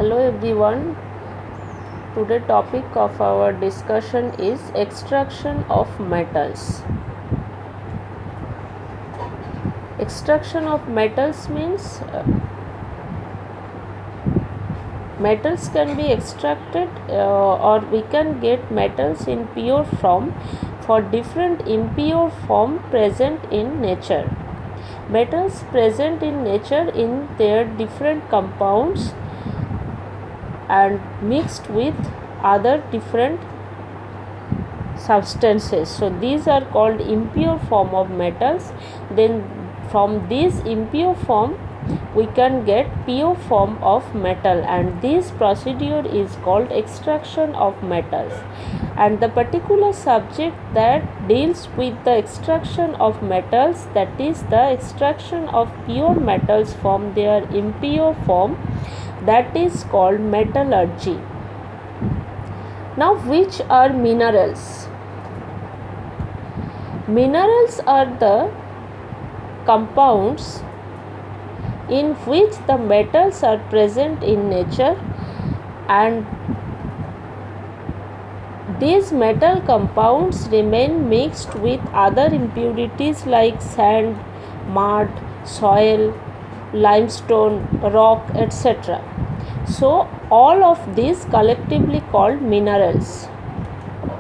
Hello everyone. Today topic of our discussion is extraction of metals. Extraction of metals means metals can be extracted or we can get metals in pure form for different impure form present in nature. Metals present in nature in their different compounds and mixed with other different substances. So these are called impure form of metals. Then from this impure form we can get pure form of metal, and this procedure is called extraction of metals. And the particular subject that deals with the extraction of metals, that is the extraction of pure metals from their impure form, that is called metallurgy. Now, which are minerals? Minerals are the compounds in which the metals are present in nature, and these metal compounds remain mixed with other impurities like sand, mud, soil, limestone, rock, etc. So all of these collectively called minerals.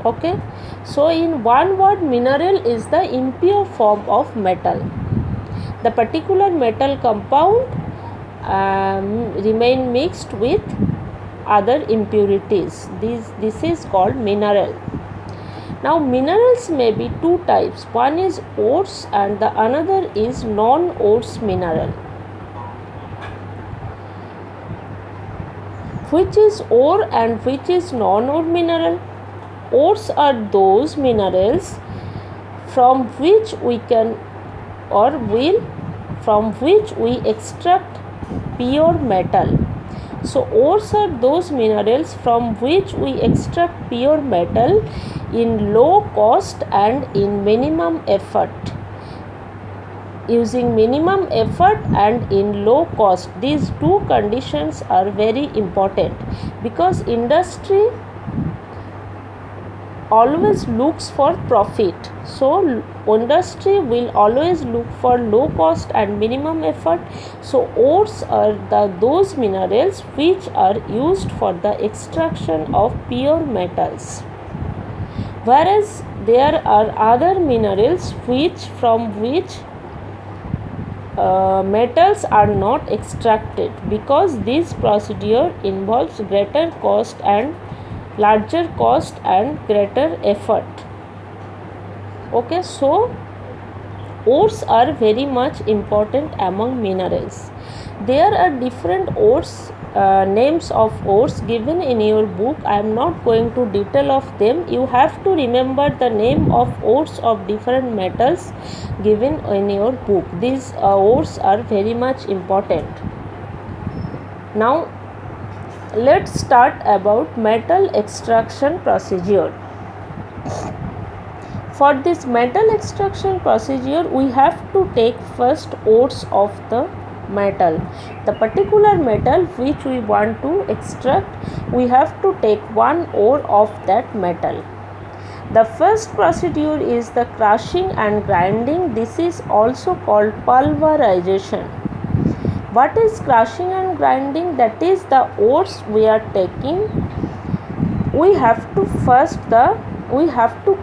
Okay, so in one word, mineral is the impure form of metal. The particular metal compound remain mixed with other impurities. This is called mineral. Now minerals may be two types. One is ores and the another is non-ores mineral. Which is ore and which is non-ore mineral? Ores are those minerals from which we can from which we extract pure metal. So ores are those minerals from which we extract pure metal in low cost and in minimum effort. Using minimum effort and in low cost, these two conditions are very important, because industry always looks for profit. So industry will always look for low cost and minimum effort. So ores are those minerals which are used for the extraction of pure metals, whereas there are other minerals from which metals are not extracted, because this procedure involves greater cost and larger cost and greater effort. Okay, so ores are very much important among minerals. There are different ores, names of ores given in your book. I am not going to detail of them. You have to remember the name of ores of different metals given in your book. These ores are very much important. Now let's start about metal extraction procedure. For this metal extraction procedure, we have to take first ores of the metal. The particular metal which we want to extract, we have to take one ore of that metal. The first procedure is the crushing and grinding. This is also called pulverization. What is crushing and grinding? That is, the ores we are taking, we have to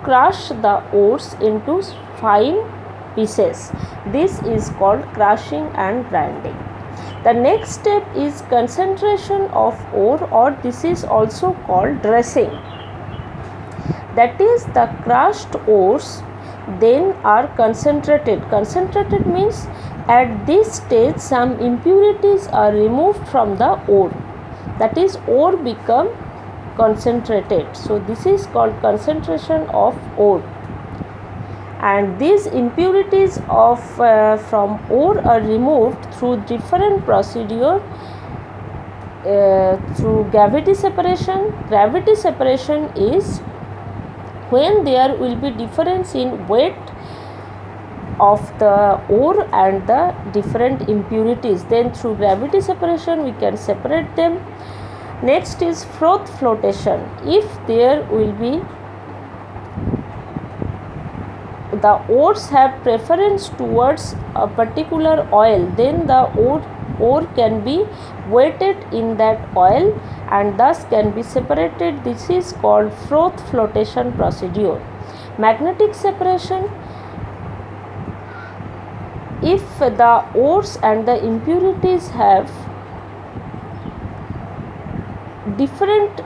crush the ores into fine pieces. This is called crushing and grinding. The next step is concentration of ore, or this is also called dressing. That is, the crushed ores then are concentrated. Concentrated means at this stage some impurities are removed from the ore. That is, ore become concentrated. So this is called concentration of ore. And these impurities of from ore are removed through different procedure. Through gravity separation. Gravity separation is when there will be difference in weight of the ore and the different impurities. Then through gravity separation we can separate them. Next is froth flotation. If there will be the ores have preference towards a particular oil, then the ore can be weighted in that oil and thus can be separated. This is called froth flotation procedure. Magnetic separation, if the ores and the impurities have different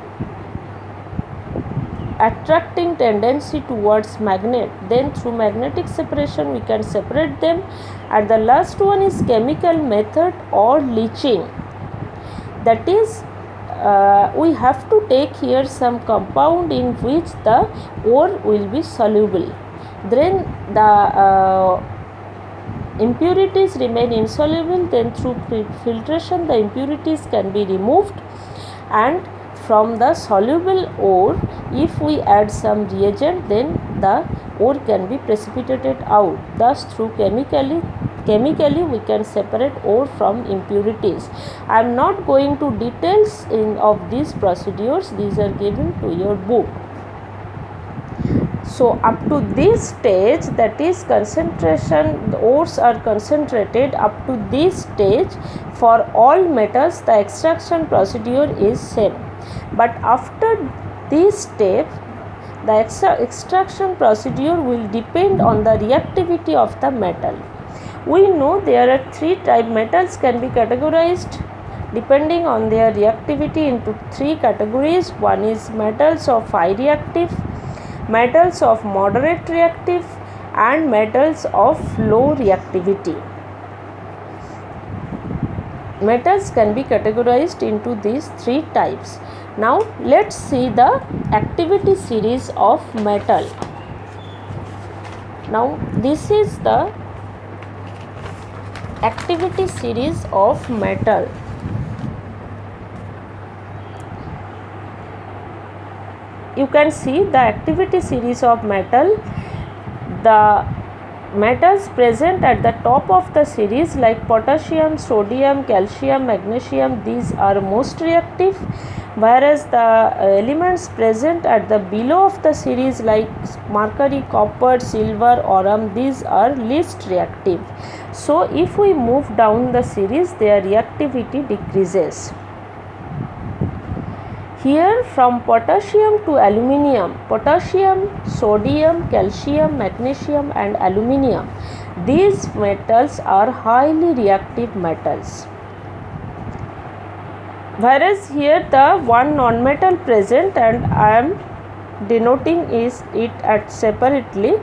attracting tendency towards magnet, then through magnetic separation we can separate them. And the last one is chemical method or leaching. That is, we have to take here some compound in which the ore will be soluble. Then the impurities remain insoluble. Then through filtration the impurities can be removed, and from the soluble ore, if we add some reagent, then the ore can be precipitated out. Thus through chemically we can separate ore from impurities. I am not going to details of these procedures, these are given to your book. So up to this stage, that is concentration, the ores are concentrated up to this stage. For all metals the extraction procedure is same, but after this step the extraction procedure will depend on the reactivity of the metal. We know there are three type metals can be categorized depending on their reactivity into three categories. One is metals of high reactive, metals of moderate reactive, and metals of low reactivity. Metals can be categorized into these three types. Now let's see the activity series of metal. Now this is the activity series of metal. You can see the activity series of metal. The metals present at the top of the series like potassium, sodium, calcium, magnesium, these are most reactive, whereas the elements present at the below of the series like mercury, copper, silver, aurum, these are least reactive. So if we move down the series, their reactivity decreases. Here from potassium to aluminium, potassium, sodium, calcium, magnesium and aluminium, these metals are highly reactive metals. Whereas here the one non-metal present, and I am denoting is it at separately,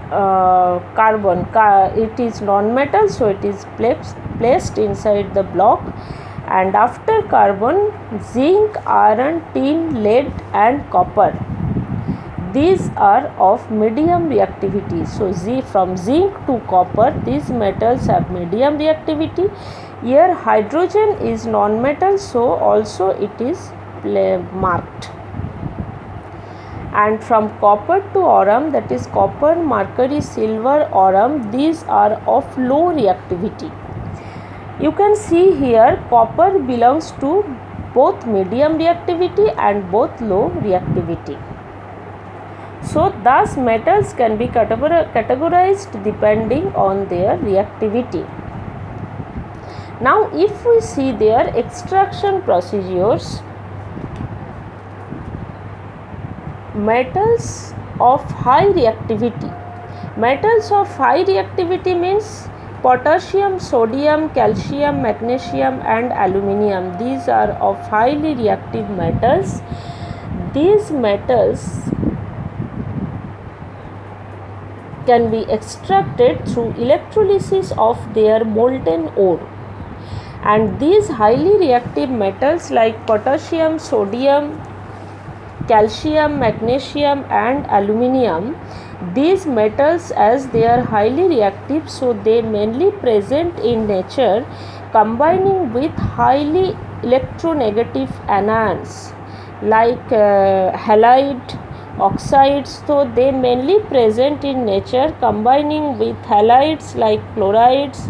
carbon, it is non-metal, so it is placed inside the block. And after carbon, zinc, iron, tin, lead and copper, these are of medium reactivity. So from zinc to copper, these metals have medium reactivity. Here hydrogen is non-metal, so also it is marked. And from copper to aurum, that is copper, mercury, silver, aurum, these are of low reactivity. You can see here copper belongs to both medium reactivity and both low reactivity. So thus metals can be categorized depending on their reactivity. Now if we see their extraction procedures, metals of high reactivity. Metals of high reactivity means potassium, sodium, calcium, magnesium and aluminium. These are of highly reactive metals. These metals can be extracted through electrolysis of their molten ore. And these highly reactive metals like potassium, sodium, calcium, magnesium and aluminium, these metals, as they are highly reactive, so they mainly present in nature combining with highly electronegative anions like halide, oxides. So they mainly present in nature combining with halides like chlorides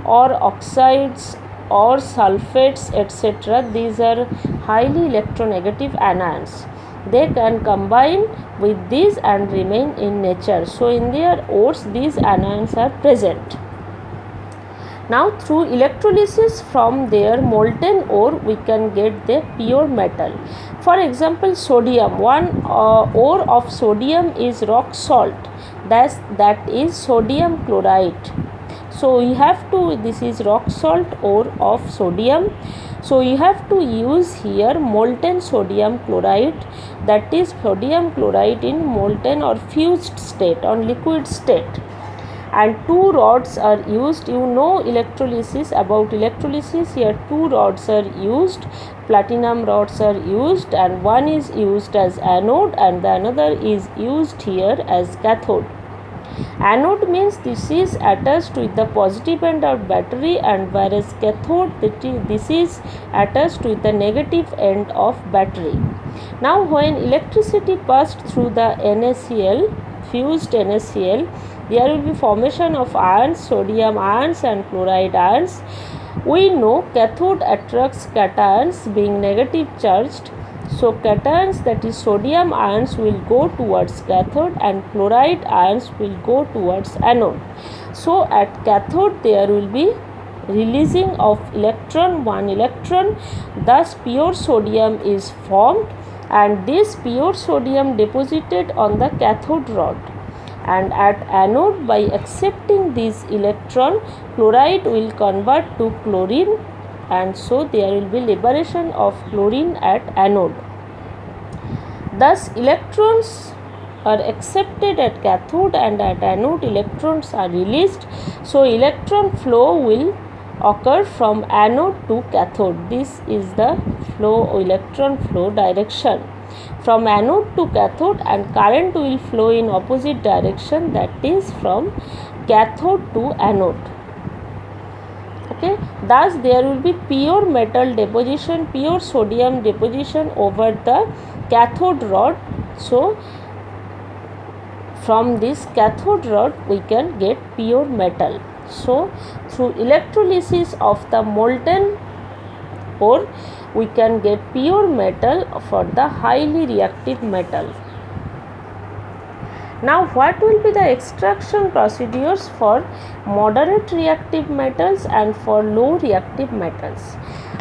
or oxides or sulfates etc. These are highly electronegative anions. They can combine with these and remain in nature. So in their ores these anions are present. Now through electrolysis from their molten ore we can get the pure metal. For example, sodium. One ore of sodium is rock salt. That is sodium chloride. So we have to, this is rock salt ore of sodium. So you have to use here molten sodium chloride, that is sodium chloride in molten or fused state, on liquid state. And two rods are used. You know electrolysis, about electrolysis, here two rods are used, platinum rods are used, and one is used as anode and the another is used here as cathode. Anode means this is attached with the positive end of battery, and whereas cathode, this is attached with the negative end of battery. Now when electricity passed through the NaCl, fused NaCl, there will be formation of ions, sodium ions and chloride ions. We know cathode attracts cations being negative charged. So cations, that is sodium ions, will go towards cathode and chloride ions will go towards anode. So at cathode there will be releasing of electron, one electron, thus pure sodium is formed, and this pure sodium deposited on the cathode rod. And at anode, by accepting this electron, chloride will convert to chlorine, and so there will be liberation of chlorine at anode. Thus electrons are accepted at cathode and at anode electrons are released. So electron flow will occur from anode to cathode. This is the flow, electron flow direction from anode to cathode, and current will flow in opposite direction, that is from cathode to anode. Okay, thus there will be pure metal deposition, pure sodium deposition over the cathode rod. So from this cathode rod we can get pure metal. So through electrolysis of the molten ore we can get pure metal for the highly reactive metal. Now what will be the extraction procedures for moderate reactive metals and for low reactive metals?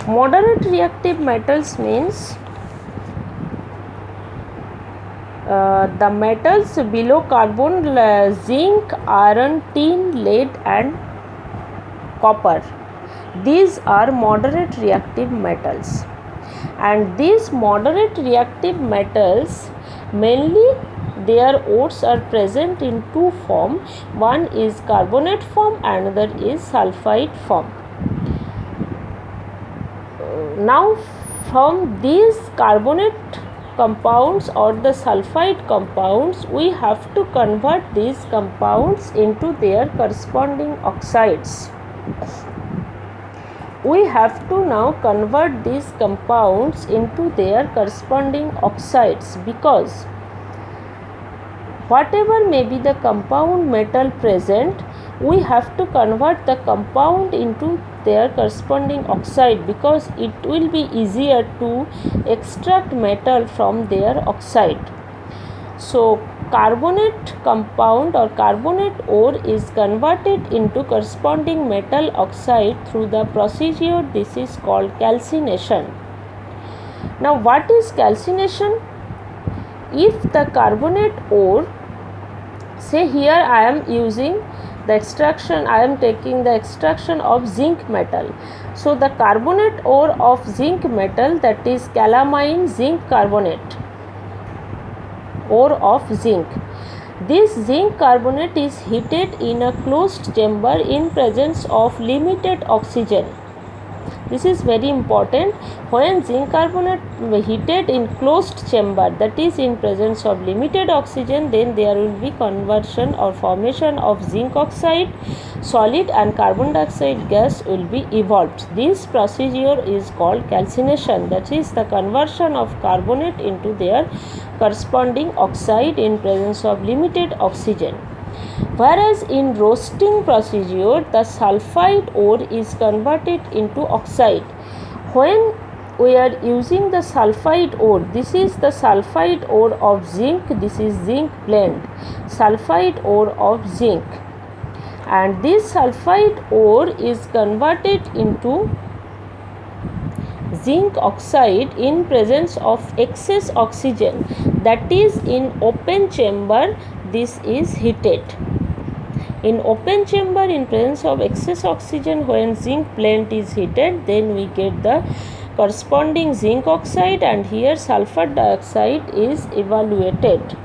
Moderate reactive metals means the metals below carbon, zinc, iron, tin, lead and copper. These are moderate reactive metals, and these moderate reactive metals mainly their ores are present in two forms. One is carbonate form, another is sulfide form. Now from these carbonate compounds or the sulfide compounds, we have to convert these compounds into their corresponding oxides. We have to now convert these compounds into their corresponding oxides, because whatever may be the compound metal present, we have to convert the compound into their corresponding oxide, because it will be easier to extract metal from their oxide. So carbonate compound or carbonate ore is converted into corresponding metal oxide through the procedure. This is called calcination. Now what is calcination? If the carbonate ore, say here I am using the extraction, I am taking the extraction of zinc metal. So the carbonate ore of zinc metal, that is calamine zinc carbonate, ore of zinc. This zinc carbonate is heated in a closed chamber in presence of limited oxygen. This is very important. When zinc carbonate heated in closed chamber, that is in presence of limited oxygen, then there will be conversion or formation of zinc oxide solid and carbon dioxide gas will be evolved. This procedure is called calcination, that is the conversion of carbonate into their corresponding oxide in presence of limited oxygen. Whereas in roasting procedure, the sulfide ore is converted into oxide. When we are using the sulfide ore, this is the sulfide ore of zinc, this is zinc blende, sulfide ore of zinc, and this sulfide ore is converted into zinc oxide in presence of excess oxygen, that is in open chamber this is heated. In open chamber, in presence of excess oxygen, when zinc blende is heated, then we get the corresponding zinc oxide, and here sulfur dioxide is evaluated.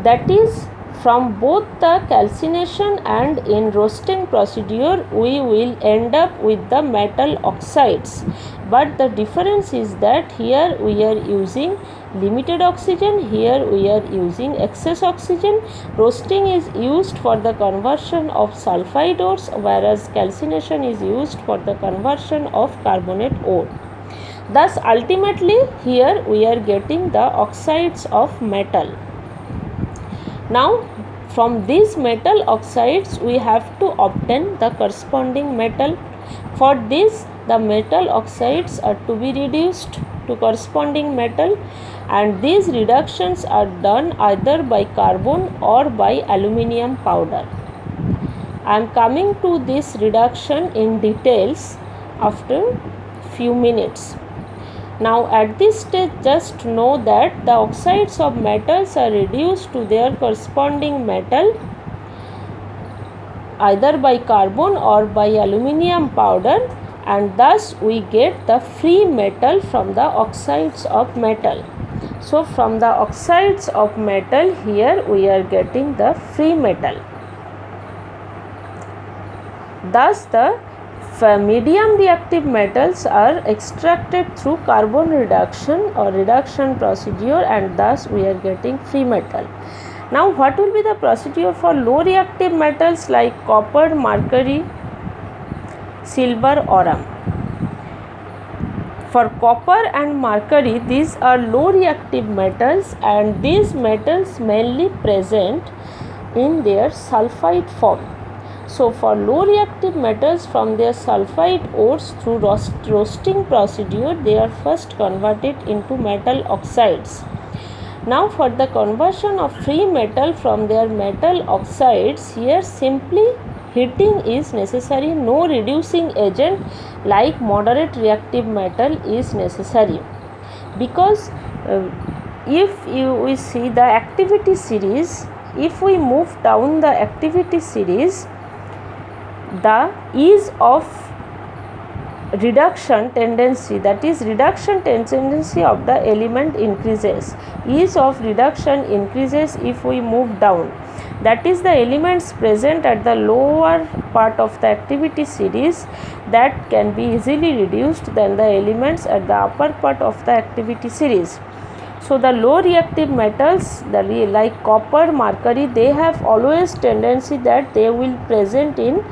That is, from both the calcination and in roasting procedure, we will end up with the metal oxides. But the difference is that here we are using limited oxygen, here we are using excess oxygen. Roasting is used for the conversion of sulfide ores, whereas calcination is used for the conversion of carbonate ore. Thus ultimately here we are getting the oxides of metal. Now from these metal oxides we have to obtain the corresponding metal. For this the metal oxides are to be reduced to corresponding metal, and these reductions are done either by carbon or by aluminium powder. I am coming to this reduction in details after few minutes. Now at this stage just know that the oxides of metals are reduced to their corresponding metal either by carbon or by aluminium powder, and thus we get the free metal from the oxides of metal. So from the oxides of metal here we are getting the free metal. Thus the medium reactive metals are extracted through carbon reduction or reduction procedure, and thus we are getting free metal. Now what will be the procedure for low reactive metals like copper, mercury, silver, aurum? For copper and mercury, these are low reactive metals, and these metals mainly present in their sulfide form. So for low reactive metals from their sulfide ores through roasting procedure, they are first converted into metal oxides. Now for the conversion of free metal from their metal oxides, here simply heating is necessary, no reducing agent like moderate reactive metal is necessary, because if we see the activity series, if we move down the activity series, the ease of reduction tendency, that is reduction tendency of the element increases. Ease of reduction increases if we move down, that is the elements present at the lower part of the activity series that can be easily reduced than the elements at the upper part of the activity series. So the low reactive metals like copper, mercury, they have always tendency that they will present in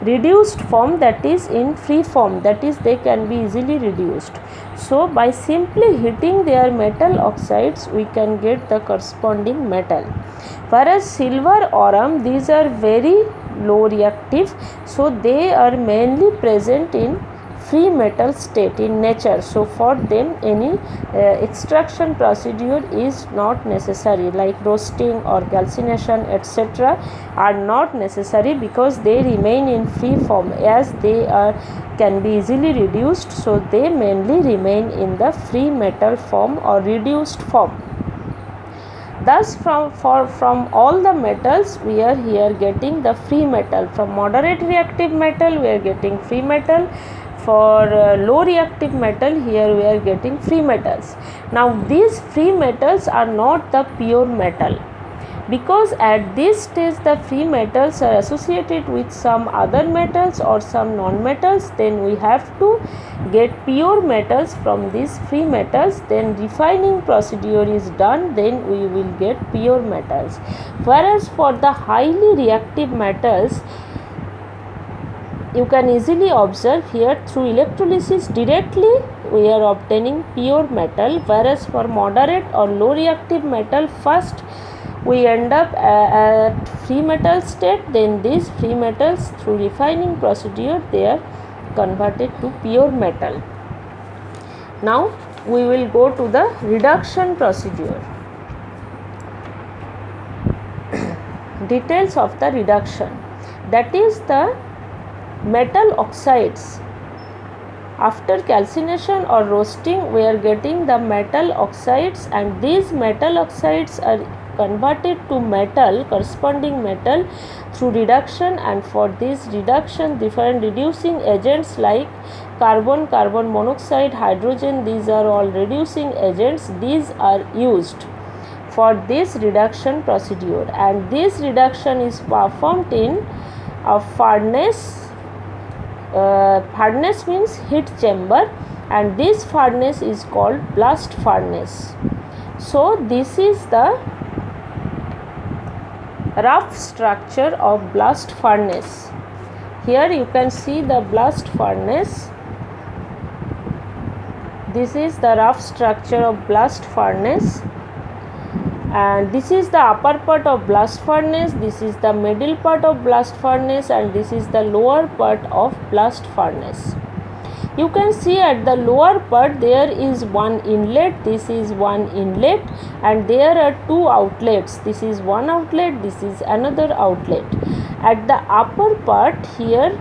reduced form, that is in free form, that is they can be easily reduced. So by simply heating their metal oxides we can get the corresponding metal. Whereas silver, aurum, these are very low reactive, so they are mainly present in free metal state in nature. So for them any extraction procedure is not necessary, like roasting or calcination etc. are not necessary, because they remain in free form as they are can be easily reduced, so they mainly remain in the free metal form or reduced form. Thus from all the metals we are here getting the free metal. From moderate reactive metal we are getting free metal. For low reactive metal here we are getting free metals. Now these free metals are not the pure metal, because at this stage the free metals are associated with some other metals or some non-metals, then we have to get pure metals from these free metals, then refining procedure is done, then we will get pure metals. Whereas for the highly reactive metals, you can easily observe here through electrolysis directly we are obtaining pure metal, whereas for moderate or low reactive metal first we end up at free metal state, then these free metals through refining procedure they are converted to pure metal. Now we will go to the reduction procedure. Details of the reduction, that is the metal oxides. After calcination or roasting we are getting the metal oxides, and these metal oxides are converted to metal, corresponding metal, through reduction. And for this reduction different reducing agents like carbon, carbon monoxide, hydrogen, these are all reducing agents, these are used for this reduction procedure. And this reduction is performed in a furnace. Furnace means heat chamber, and this furnace is called blast furnace. So this is the rough structure of blast furnace. Here you can see the blast furnace. This is the rough structure of blast furnace, and this is the upper part of blast furnace, this is the middle part of blast furnace, and this is the lower part of blast furnace. You can see at the lower part there is one inlet, this is one inlet, and there are two outlets, this is one outlet, this is another outlet. At the upper part here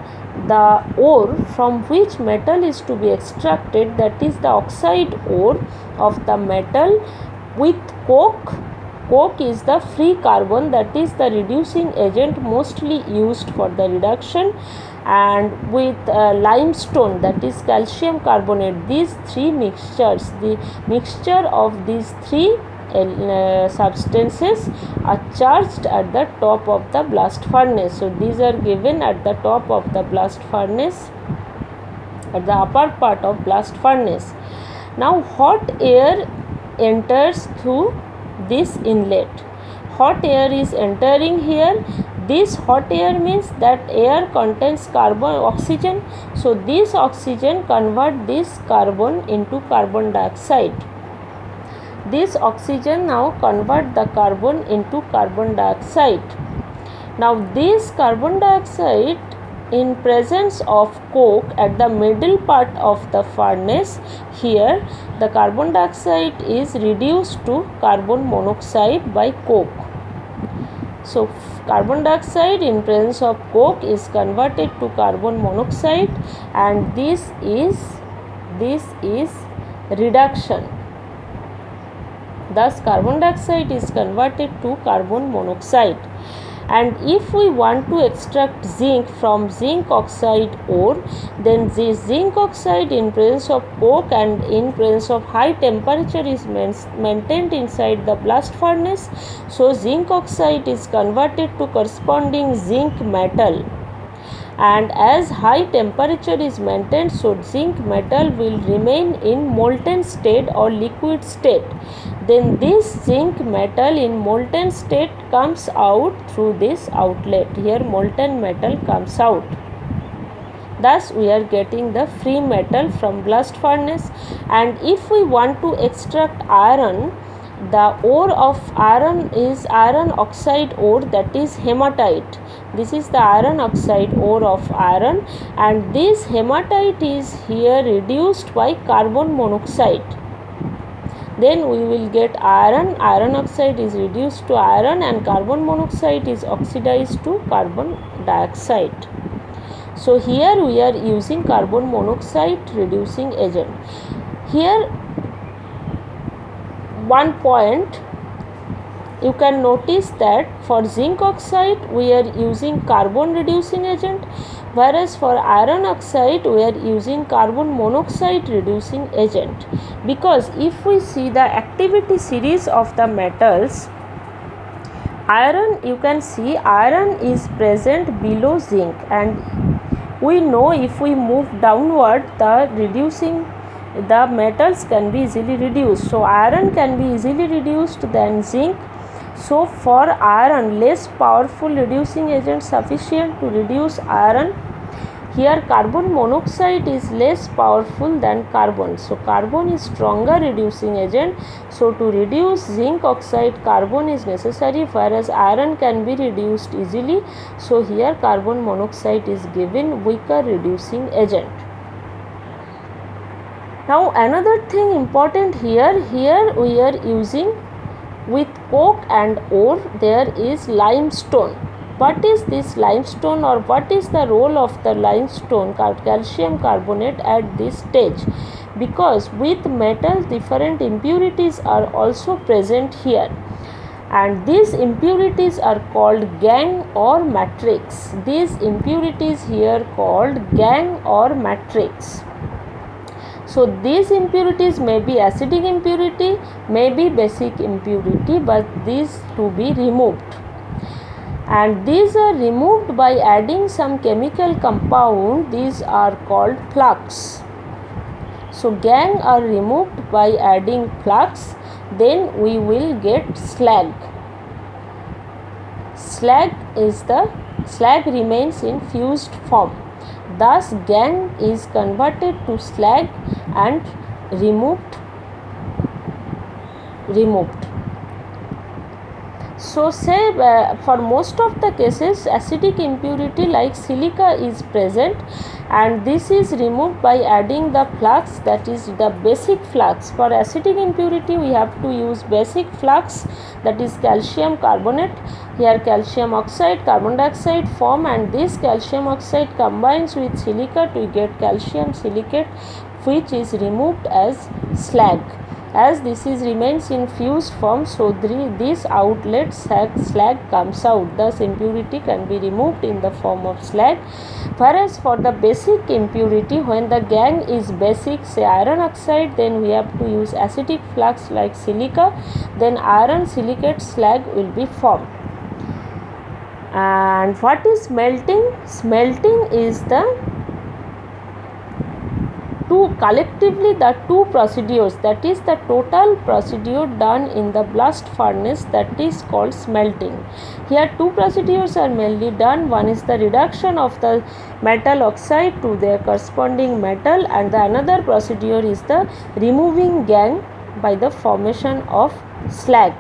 the ore from which metal is to be extracted, that is the oxide ore of the metal with coke. Coke is the free carbon, that is the reducing agent mostly used for the reduction, and with limestone, that is calcium carbonate. These three mixtures, the mixture of these three substances are charged at the top of the blast furnace. So these are given at the top of the blast furnace, at the upper part of blast furnace. Now hot air enters through this inlet. Hot air is entering here. This hot air means that air contains carbon, oxygen. So this oxygen convert this carbon into carbon dioxide. This oxygen now convert the carbon into carbon dioxide. Now this carbon dioxide in presence of coke at the middle part of the furnace, here the carbon dioxide is reduced to carbon monoxide by coke. So carbon dioxide in presence of coke is converted to carbon monoxide, and this is reduction. Thus carbon dioxide is converted to carbon monoxide. And if we want to extract zinc from zinc oxide ore, then this zinc oxide in presence of coke and in presence of high temperature is maintained inside the blast furnace. So zinc oxide is converted to corresponding zinc metal, and as high temperature is maintained, so zinc metal will remain in molten state or liquid state. Then this zinc metal in molten state comes out through this outlet. Here molten metal comes out. Thus we are getting the free metal from blast furnace. And if we want to extract iron, the ore of iron is iron oxide ore, that is hematite. This is the iron oxide ore of iron, and this hematite is here reduced by carbon monoxide. Then we will get iron. Iron oxide is reduced to iron, and carbon monoxide is oxidized to carbon dioxide. So here we are using carbon monoxide reducing agent. Here one point you can notice that for zinc oxide we are using carbon reducing agent, whereas for iron oxide we are using carbon monoxide reducing agent. Because if we see the activity series of the metals, iron, you can see iron is present below zinc, and we know if we move downward the metals can be easily reduced. So iron can be easily reduced than zinc. So for iron, less powerful reducing agent sufficient to reduce iron. Here carbon monoxide is less powerful than carbon. So carbon is stronger reducing agent. So to reduce zinc oxide, carbon is necessary, whereas iron can be reduced easily. So here carbon monoxide is given weaker reducing agent. Now another thing important here we are using with coke and ore, there is limestone. What is this limestone, or what is the role of the limestone calcium carbonate at this stage? Because with metal different impurities are also present here, and these impurities are called gangue or matrix. These impurities here called gangue or matrix. So these impurities may be acidic impurity, may be basic impurity, but these to be removed. And these are removed by adding some chemical compound. These are called flux. So gangue are removed by adding flux. Then we will get slag. Slag remains in fused form. Thus gangue is converted to slag and removed. So say for most of the cases acidic impurity like silica is present, and this is removed by adding the flux, that is the basic flux. For acidic impurity we have to use basic flux, that is calcium carbonate. Here calcium oxide, carbon dioxide form, and this calcium oxide combines with silica to get calcium silicate, which is removed as slag. As this is remains in fused form, so this outlet slag comes out. Thus impurity can be removed in the form of slag. Whereas for the basic impurity, when the gangue is basic, say iron oxide, then we have to use acidic flux like silica, then iron silicate slag will be formed. And what is smelting? Smelting is the collectively the two procedures, that is the total procedure done in the blast furnace, that is called smelting. Here two procedures are mainly done. One is the reduction of the metal oxide to their corresponding metal, and the another procedure is the removing gangue by the formation of slag.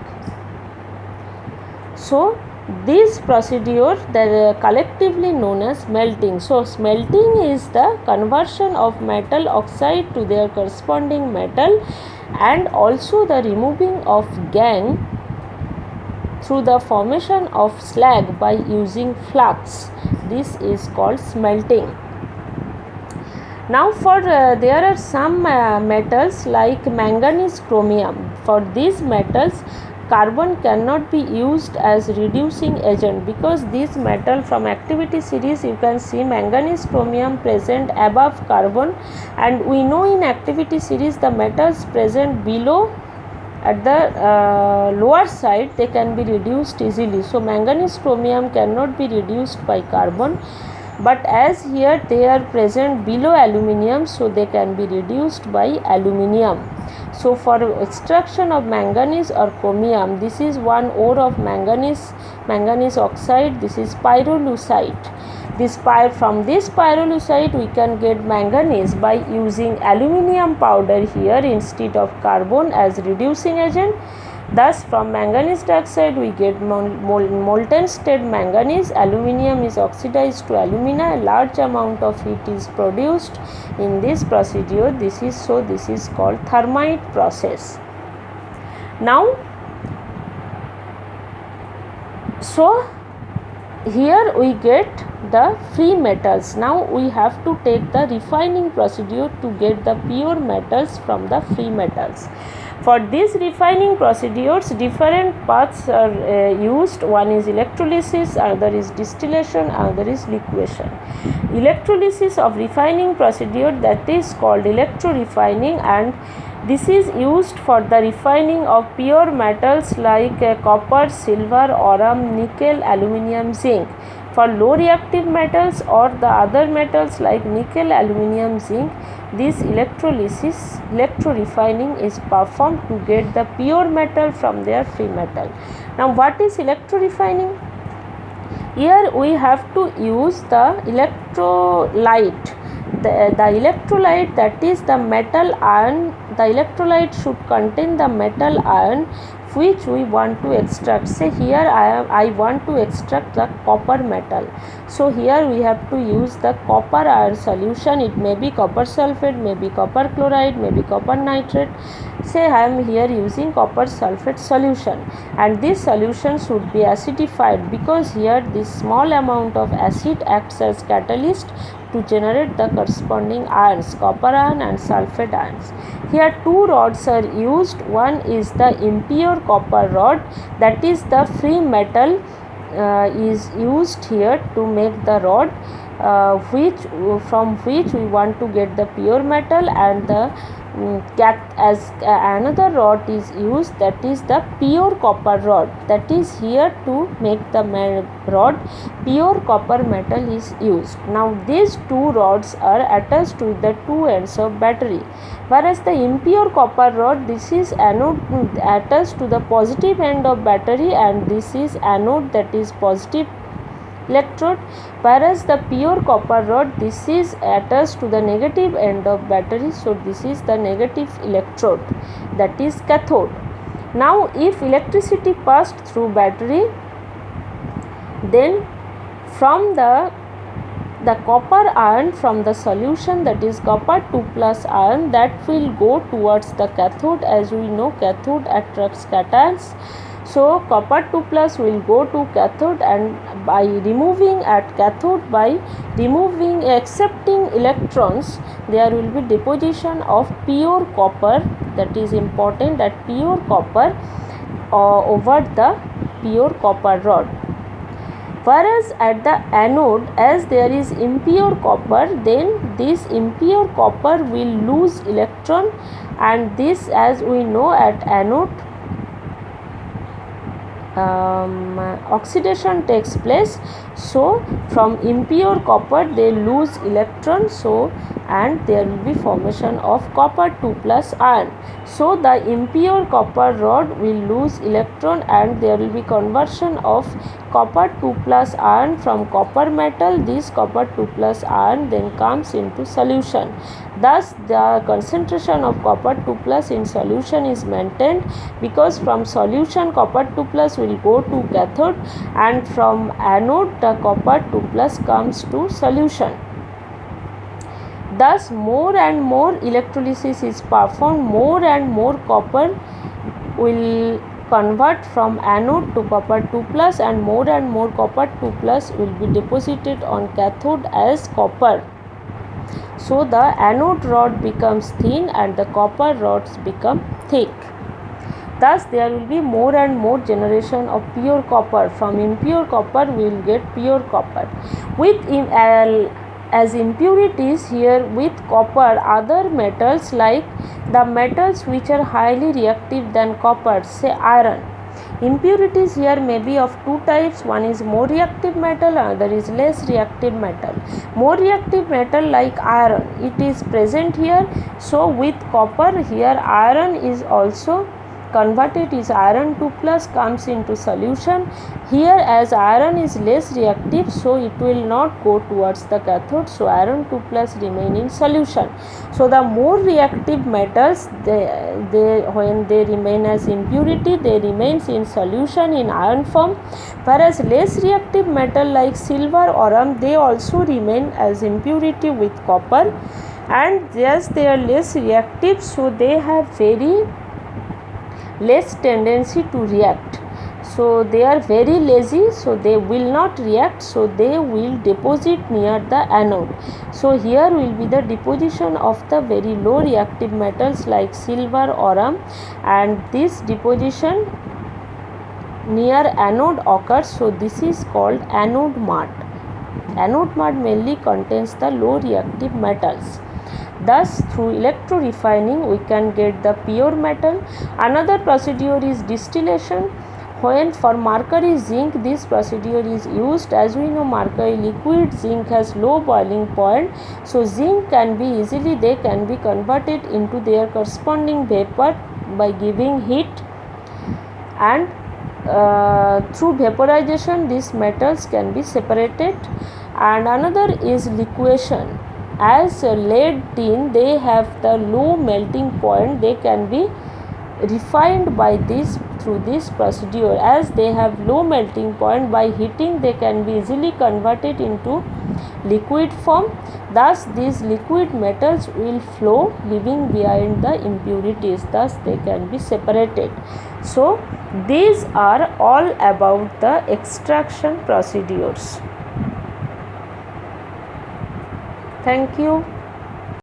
So this procedure that are collectively known as smelting. So smelting is the conversion of metal oxide to their corresponding metal, and also the removing of gangue through the formation of slag by using flux. This is called smelting. Now for there are some metals like manganese, chromium. For these metals carbon cannot be used as reducing agent, because this metal from activity series you can see manganese, chromium present above carbon, and we know in activity series the metals present below at the lower side they can be reduced easily. So manganese, chromium cannot be reduced by carbon, but as here they are present below aluminium, so they can be reduced by aluminium. So for extraction of manganese or chromium, this is one ore of manganese oxide, this is pyrolusite. From this pyrolusite we can get manganese by using aluminium powder here instead of carbon as reducing agent. Thus from manganese dioxide we get molten state manganese. Aluminium is oxidized to alumina. A large amount of heat is produced in this procedure. This is called thermite process. Now so here we get the free metals. Now we have to take the refining procedure to get the pure metals from the free metals. For these refining procedures different paths are used. One is electrolysis, another is distillation, another is liquefaction. Electrolysis of refining procedure, that is called electro-refining, and this is used for the refining of pure metals like copper, silver, aurum, nickel, aluminium, zinc. For low reactive metals or the other metals like nickel, aluminium, zinc, this electro-refining is performed to get the pure metal from their free metal. Now what is electro-refining? Here we have to use the electrolyte. The electrolyte, that is the metal ion. The electrolyte should contain the metal ion which we want to extract. Say here I want to extract the copper metal. So here we have to use the copper ion solution. It may be copper sulfate, maybe copper chloride, maybe copper nitrate. Say I am here using copper sulfate solution, and this solution should be acidified, because here this small amount of acid acts as catalyst to generate the corresponding ions, copper ion and sulfate ions. Here two rods are used. One is the impure copper rod, that is the free metal is used here to make the rod, from which we want to get the pure metal, and the another rod is used, that is the pure copper rod, that is here to make the rod pure copper metal is used. Now these two rods are attached to the two ends of battery, whereas the impure copper rod, this is anode attached to the positive end of battery, and this is anode, that is positive electrode, whereas the pure copper rod, this is attached to the negative end of battery, so this is the negative electrode, that is cathode. Now if electricity passed through battery, then from the copper ion from the solution, that is copper 2 plus ion, that will go towards the cathode. As we know, cathode attracts cations. So copper 2 plus will go to cathode, and by removing at cathode, by removing accepting electrons, there will be deposition of pure copper, that is important, that pure copper over the pure copper rod. Whereas at the anode, as there is impure copper, then this impure copper will lose electron, and this, as we know, at anode oxidation takes place. So from impure copper they lose electron, so and there will be formation of copper 2 plus ion. So the impure copper rod will lose electron, and there will be conversion of copper 2 plus ion from copper metal. This copper 2 plus ion then comes into solution. Thus the concentration of copper 2 plus in solution is maintained, because from solution copper 2 plus will go to cathode, and from anode the copper 2 plus comes to solution. Thus more and more electrolysis is performed, more and more copper will convert from anode to copper 2 plus, and more copper 2 plus will be deposited on cathode as copper. So the anode rod becomes thin and the copper rods become thick. Thus there will be more and more generation of pure copper. From impure copper we will get pure copper. With as impurities here with copper, other metals like the metals which are highly reactive than copper, say iron. Impurities here may be of two types. One is more reactive metal, another is less reactive metal. More reactive metal like iron, it is present here. So with copper here iron is also converted, is iron 2 plus comes into solution. Here as iron is less reactive, so it will not go towards the cathode, so iron 2 plus remain in solution. So the more reactive metals, they when they remain as impurity, they remains in solution in iron form, whereas less reactive metal like silver or they also remain as impurity with copper, and yes, they are less reactive, so they have very less tendency to react. So they are very lazy, so they will not react, so they will deposit near the anode. So here will be the deposition of the very low reactive metals like silver or and this deposition near anode occurs, so this is called anode mud. Anode mud mainly contains the low reactive metals. Thus through electrorefining we can get the pure metal. Another procedure is distillation. When for mercury zinc this procedure is used, as we know mercury liquid, zinc has low boiling point, so zinc can be easily, they can be converted into their corresponding vapor by giving heat, and through vaporization these metals can be separated. And another is liquefaction. As lead, tin, they have the low melting point, they can be refined by this through this procedure. As they have low melting point, by heating they can be easily converted into liquid form. Thus these liquid metals will flow, leaving behind the impurities, thus they can be separated. So these are all about the extraction procedures. Thank you.